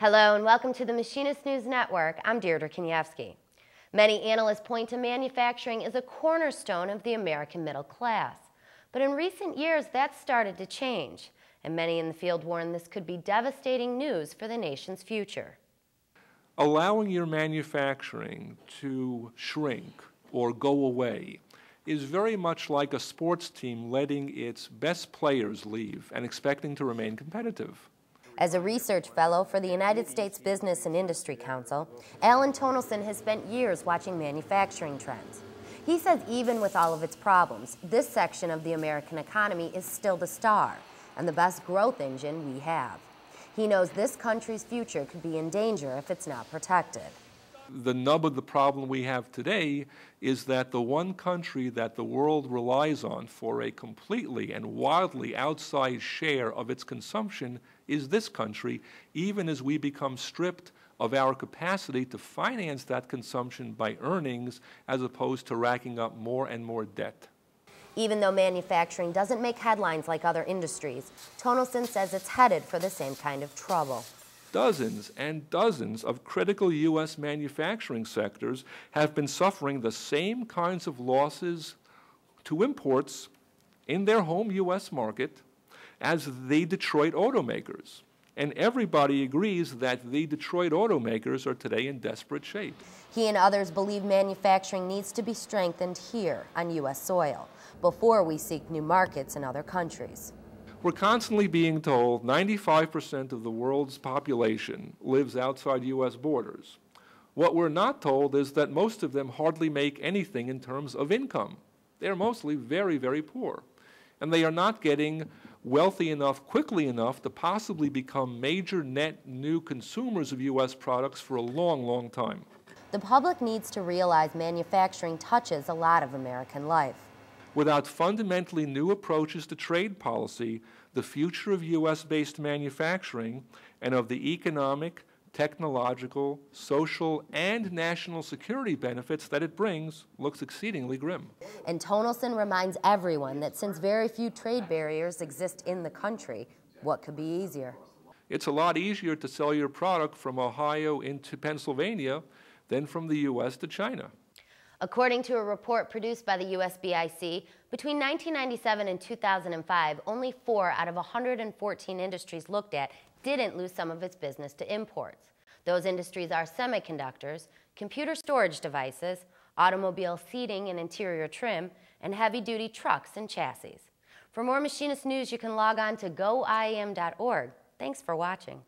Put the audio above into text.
Hello and welcome to the Machinists News Network. I'm Deirdre Kanievsky. Many analysts point to manufacturing as a cornerstone of the American middle class. But in recent years, that's started to change, and many in the field warn this could be devastating news for the nation's future. Allowing your manufacturing to shrink or go away is very much like a sports team letting its best players leave and expecting to remain competitive. As a research fellow for the United States Business and Industry Council, Alan Tonelson has spent years watching manufacturing trends. He says even with all of its problems, this section of the American economy is still the star and the best growth engine we have. He knows this country's future could be in danger if it's not protected. The nub of the problem we have today is that the one country that the world relies on for a completely and wildly outsized share of its consumption is this country, even as we become stripped of our capacity to finance that consumption by earnings as opposed to racking up more and more debt. Even though manufacturing doesn't make headlines like other industries, Tonelson says it's headed for the same kind of trouble. Dozens and dozens of critical U.S. manufacturing sectors have been suffering the same kinds of losses to imports in their home U.S. market as the Detroit automakers. And everybody agrees that the Detroit automakers are today in desperate shape. He and others believe manufacturing needs to be strengthened here on U.S. soil before we seek new markets in other countries. We're constantly being told 95% of the world's population lives outside U.S. borders. What we're not told is that most of them hardly make anything in terms of income. They're mostly very, very poor. And they are not getting wealthy enough quickly enough to possibly become major net new consumers of U.S. products for a long, long time. The public needs to realize manufacturing touches a lot of American life. Without fundamentally new approaches to trade policy, the future of U.S.-based manufacturing and of the economic, technological, social, and national security benefits that it brings looks exceedingly grim. And Tonelson reminds everyone that since very few trade barriers exist in the country, what could be easier? It's a lot easier to sell your product from Ohio into Pennsylvania than from the U.S. to China. According to a report produced by the USBIC, between 1997 and 2005, only 4 out of 114 industries looked at didn't lose some of its business to imports. Those industries are semiconductors, computer storage devices, automobile seating and interior trim, and heavy-duty trucks and chassis. For more Machinist news, you can log on to goiem.org. Thanks for watching.